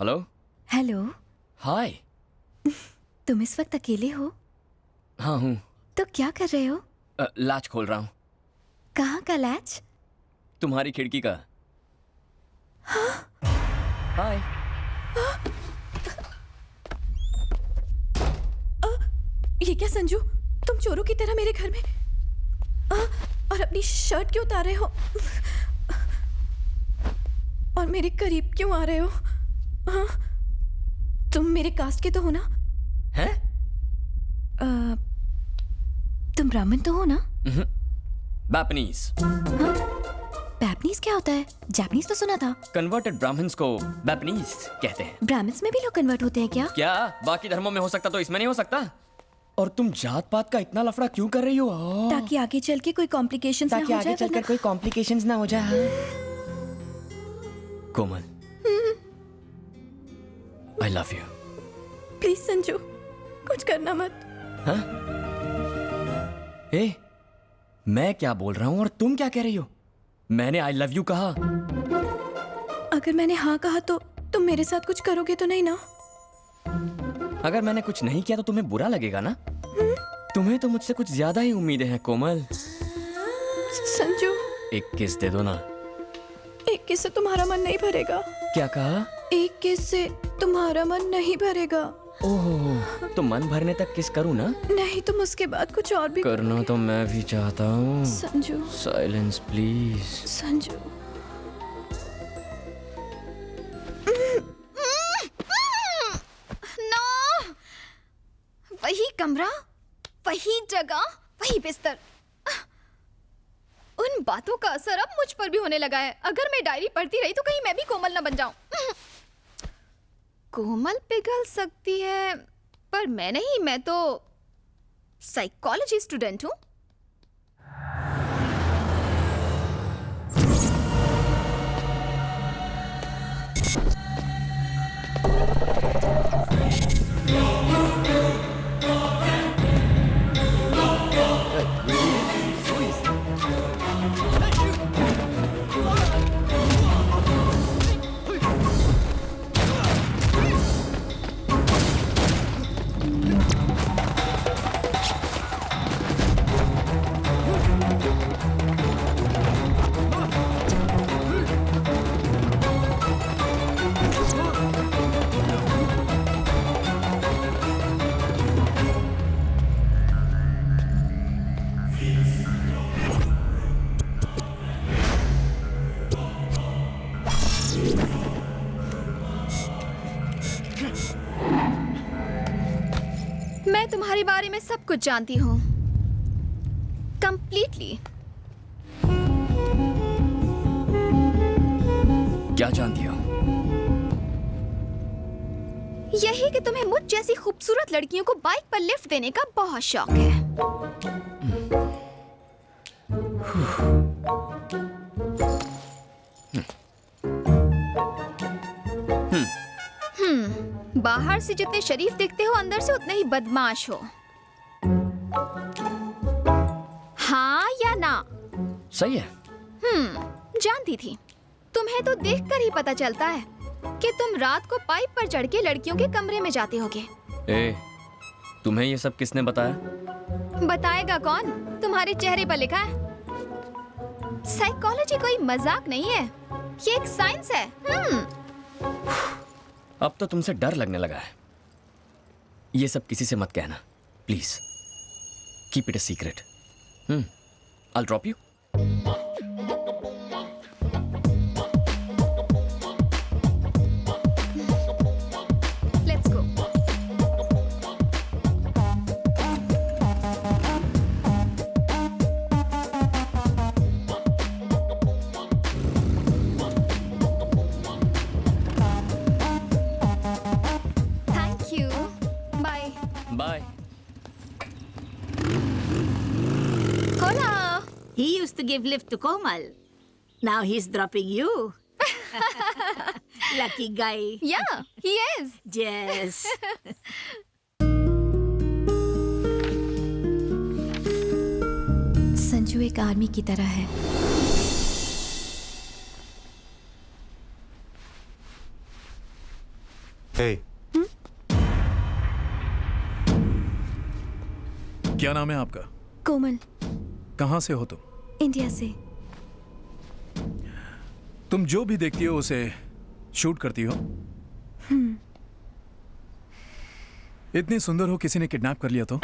Hello. Hello. हाय। तुम इस वक्त अकेले हो? हाँ हूँ। तो क्या कर रहे हो? लैच खोल रहा हूँ। कहाँ का लैच? तुम्हारी खिड़की का। हाय। ये क्या संजू, तुम चोरों की तरह मेरे घर में और अपनी शर्ट क्यों उतार रहे हो और मेरे करीब क्यों आ रहे हो? तुम मेरे कास्ट के तो हो ना? हैं? तुम ब्राह्मण तो हो ना? बैपनीज। बैपनीज क्या होता है? जापानीज तो सुना था। कन्वर्टेड ब्राह्मण्स को बैपनीज कहते हैं। ब्राह्मण्स में भी लोग कन्वर्ट होते हैं क्या? क्या बाकी धर्मों में हो सकता तो इसमें नहीं हो सकता? और तुम जात पात का इतना लफड़ा क्यों कर रही हो? ताकि आगे चल के कोई कॉम्प्लिकेशंस ना हो जाए। ताकि आगे चलकर कोई कॉम्प्लिकेशंस ना हो जाए। कोमल, I love you. Please Sanju, कुछ करना मत। हाँ? ए, मैं क्या बोल रहा हूँ और तुम क्या कह रही हो? मैंने I love you कहा। अगर मैंने हाँ कहा तो तुम मेरे साथ कुछ करोगे तो नहीं ना? अगर मैंने कुछ नहीं किया तो तुम्हें बुरा लगेगा ना? तुम्हें तो मुझसे कुछ ज्यादा ही उम्मीदें हैं कोमल। संजू, एक किस दे दो ना। एक किस से तुम्हारा मन नहीं भरेगा। क्या कहा? एक किस से तुम्हारा मन नहीं भरेगा। ओह, तो मन भरने तक किस करूँ ना? नहीं, तुम उसके बाद कुछ और भी करना तो मैं भी चाहता हूँ। Sanju. Silence please. Sanju. No, वही कमरा, वही जगह, वही बिस्तर। उन बातों का असर अब मुझ पर भी होने लगा है। अगर मैं डायरी पढ़ती रही तो कहीं मैं भी कोमल ना बन जाऊं। कोमल पिघल सकती है पर मैं नहीं। मैं तो साइकोलॉजी स्टूडेंट हूं। मैं तुम्हारे बारे में सब कुछ जानती हूँ, कंप्लीटली। क्या जानती हो? यही कि तुम्हें मुझ जैसी खूबसूरत लड़कियों को बाइक पर लिफ्ट देने का बहुत शौक है। बाहर से जितने शरीफ दिखते हो, अंदर से उतने ही बदमाश हो। हाँ या ना? सही है। जानती थी। तुम्हें तो देखकर ही पता चलता है कि तुम रात को पाइप पर चढ़ के लड़कियों के कमरे में जाते होगे। ए, तुम्हें ये सब किसने बताया? बताएगा कौन? तुम्हारे चेहरे पर लिखा है। साइकोलॉजी कोई मजाक नहीं है, ये एक साइंस है। अब तो तुमसे डर लगने लगा है। ये सब किसी से मत कहना, please. Keep it a secret. I'll drop you. Let's go. Thank you. Bye. Bye. Hola. He used to give lift to Komal. Now he's dropping you. Lucky guy. Yeah, he is. Yes. Sanju एक army की तरह है। हे, क्या नाम है आपका? कोमल, कहाँ से हो तुम? इंडिया से। तुम जो भी देखती हो उसे शूट करती हो? इतनी सुंदर हो, किसी ने किडनैप कर लिया तो?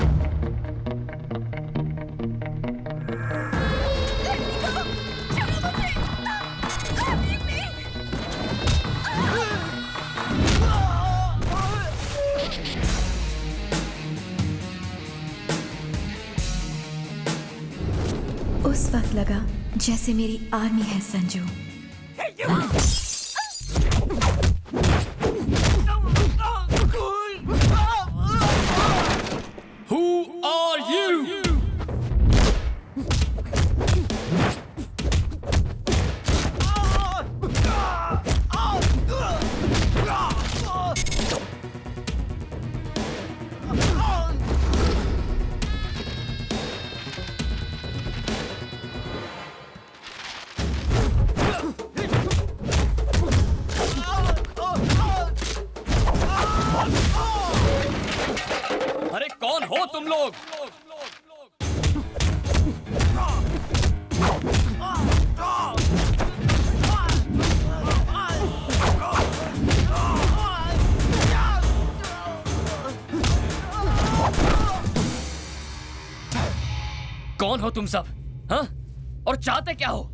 उस वक्त लगा जैसे मेरी आर्मी है संजू। Who are you? अरे कौन हो तुम लोग? कौन हो तुम सब? हाँ? और चाहते क्या हो?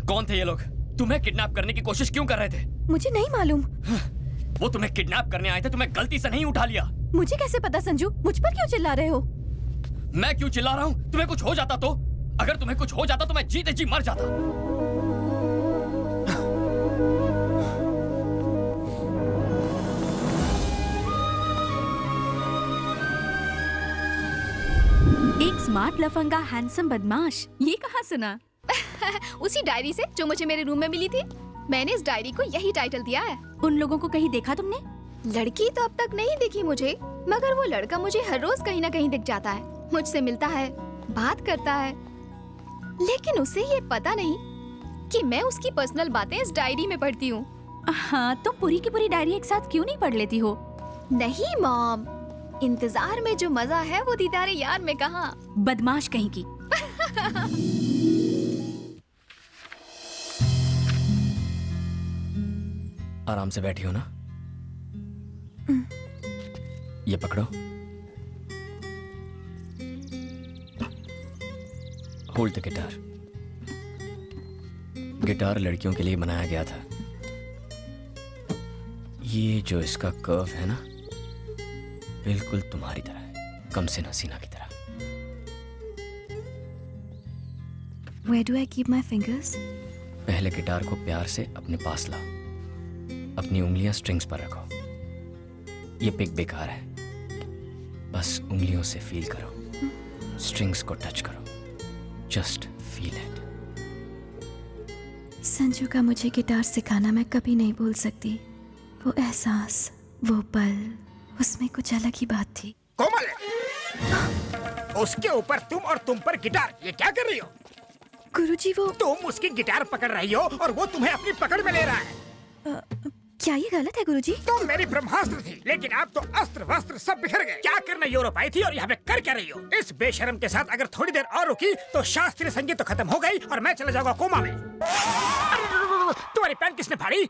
कौन थे ये लोग? तुम्हें किडनैप करने की कोशिश क्यों कर रहे थे? मुझे नहीं मालूम। वो तुम्हें किडनैप करने आए थे, तुम्हें गलती से नहीं उठा लिया। मुझे कैसे पता संजू? मुझ पर क्यों चिल्ला रहे हो? मैं क्यों चिल्ला रहा हूँ? तुम्हें कुछ हो जाता तो? अगर तुम्हें कुछ हो जाता तो मैं जीते जी मर जाता। एक स्मार्ट लफंगा हैंडसम बदमाश, ये कहाँ सुना? उसी डायरी से जो मुझे मेरे रूम में मिली थी। मैंने इस डायरी को यही टाइटल दिया है। उन लोगों को कहीं देखा तुमने? लड़की तो अब तक नहीं दिखी मुझे, मगर वो लड़का मुझे हर रोज कहीं ना कहीं दिख जाता है। मुझसे मिलता है, बात करता है, लेकिन उसे ये पता नहीं कि मैं उसकी पर्सनल बातें इस डायरी में पढ़ती हूँ। हाँ, तुम पूरी की पूरी डायरी एक साथ क्यों नहीं पढ़ लेती हो? नहीं मॉम, इंतजार में जो मजा है वो दीदारे यार में कहाँ। बदमाश कहीं की। आराम से बैठी हो ना? ये पकड़ो। Hold the guitar. गिटार लड़कियों के लिए बनाया गया था। ये जो इसका कर्व है ना, बिल्कुल तुम्हारी तरह है, कम से हसीना की तरह। Where do I keep my fingers? पहले गिटार को प्यार से अपने पास लाओ। अपनी उंगलियां स्ट्रिंग्स पर रखो। ये पिक बेकार है, बस उंगलियों से फील करो, स्ट्रिंग्स को टच करो, जस्ट फील इट। संजू का मुझे गिटार सिखाना मैं कभी नहीं भूल सकती। वो एहसास, वो पल, उसमें कुछ अलग ही बात थी। कोमल, उसके ऊपर तुम और तुम पर गिटार, ये क्या कर रही हो? गुरुजी वो तुम उसकी गिटार पकड़ रही हो और वो तुम्हें अपनी पकड़ में ले रहा है। क्या ये गलत है गुरुजी? तुम मेरी ब्रह्मास्त्र थी, लेकिन अब तो अस्त्र वस्त्र सब बिखर गए। क्या करने यूरोप आई थी और यहाँ पे कर क्या रही हो? इस बेशरम के साथ अगर थोड़ी देर और रुकी तो शास्त्रीय संगीत तो खत्म हो गई और मैं चला जाऊंगा कोमा में। तुम्हारी पैंट किसने फाड़ी?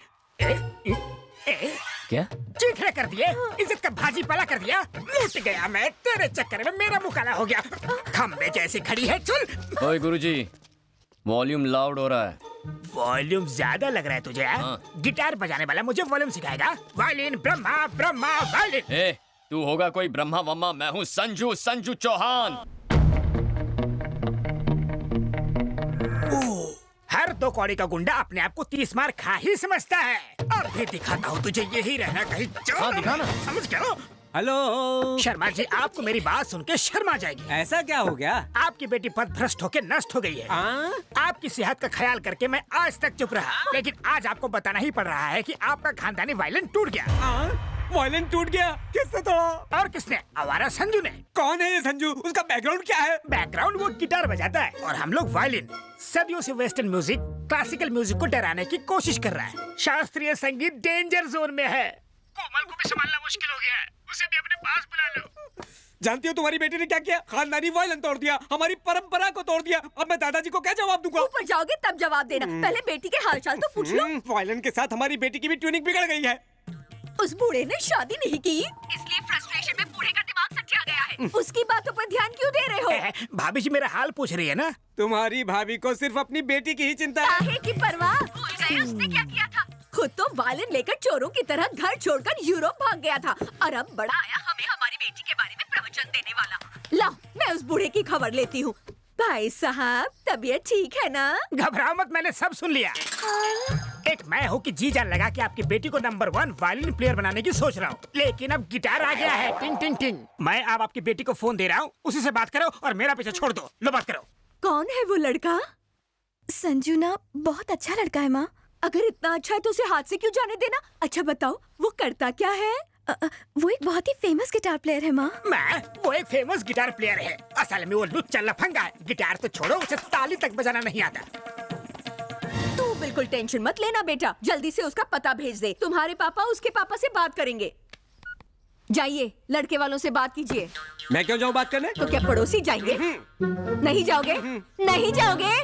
क्या? चीखने कर दिए, इज्जत का भाजी पाला कर दिया। लूट गया मैं तेरे चक्कर में, मेरा मुंह काला हो गया। खंबे जैसी खड़ी है, चल। ओए गुरुजी, वॉल्यूम लाउड हो रहा है। वॉल्यूम ज्यादा लग रहा है तुझे? हाँ। गिटार बजाने वाला मुझे वॉल्यूम सिखाएगा? Violin Brahma Brahma violin. ए, तू होगा कोई ब्रह्मा वम्मा, मैं हूँ संजू चौहान। हर 2 कौड़ी का गुंडा अपने आप को 30 मार खा ही समझता है। अब भी दिखाता हूँ तुझे, यही रहना कहीं। हाँ, दिखाना। समझ गया? हेलो शर्मा जी, आपको मेरी बात सुन के शर्मा जाएगी। ऐसा क्या हो गया? आपकी बेटी पदभ्रष्ट होके नष्ट हो गई है। आपकी सेहत का ख्याल करके मैं आज तक चुप रहा, लेकिन आज आपको बताना ही पड़ रहा है कि आपका खानदानी वायलिन टूट गया। वायलिन टूट गया? किसने तोड़ा? और किसने? आवारा संजू ने। कौन है ये संजू? उसका बैकग्राउंड क्या है? बैकग्राउंड वो गिटार बजाता है और हम लोग वायलिन। सदियों से वेस्टर्न म्यूजिक क्लासिकल म्यूजिक को डराने की कोशिश कर रहा है। शास्त्रीय संगीत डेंजर जोन में है। कोमल को भी संभालना मुश्किल हो गया है, उसे भी अपने पास बुला लो। जानती हो तुम्हारी बेटी ने क्या किया? खानदानी वायलिन तोड़ दिया, हमारी परंपरा को तोड़ दिया। अब मैं दादाजी को क्या जवाब दूंगा? ऊपर जाओगे तब जवाब देना, पहले बेटी के हालचाल तो पूछ लो। वायलिन के साथ हमारी बेटी की भी ट्यूनिंग बिगड़ गई है। उस बूढ़े ने शादी नहीं की, इसलिए फ्रस्ट्रेशन में बूढ़े का दिमाग सच्चा गया है। उसकी बातों पर ध्यान क्यों दे रहे हो? भाभी जी मेरा हाल पूछ रही है ना? तुम्हारी भाभी को सिर्फ अपनी बेटी की ही चिंता है। काहे की परवाह? भूल गए उसने क्या किया था? खुद तो वायलिन लेकर चोरों की तरह घर छोड़कर यूरोप भाग गया था, और अब बड़ा आया हमें हमारी बेटी के बारे में प्रवचन देने वाला। ला, मैं उस बूढ़े की खबर लेती हूँ। भाई साहब, तबीयत ठीक है ना? घबराओ मत, मैंने सब सुन लिया। एक मैं हूँ कि जी जान लगा कि आपकी बेटी को नंबर 1 वायलिन प्लेयर बनाने की सोच रहा हूँ, लेकिन अब गिटार आ गया है। टिंग टिंग टिंग। मैं अब आपकी बेटी को फोन दे रहा हूँ, उसी से बात करो और मेरा पीछे छोड़ दो। लो बात करो। कौन है वो लड़का? संजू ना बहुत अच्छा लड़का है माँ। अगर इतना अच्छा है तो उसे हाथ से क्यों जाने देना? अच्छा बताओ, वो करता क्या है? वो एक बहुत ही फेमस गिटार प्लेयर है माँ। वो एक फेमस गिटार प्लेयर है। असल में वो लुच्चा लफंगा है। गिटार तो छोड़ो, उसे ताली तक बजाना नहीं आता। तू बिल्कुल टेंशन मत लेना बेटा, जल्दी से उसका पता भेज दे। तुम्हारे पापा उसके पापा से बात करेंगे। जाइए, लड़के वालों से बात कीजिए। मैं क्यों जाऊँ बात करने? तो क्या पड़ोसी जाएंगे? नहीं जाओगे? नहीं जाओगे?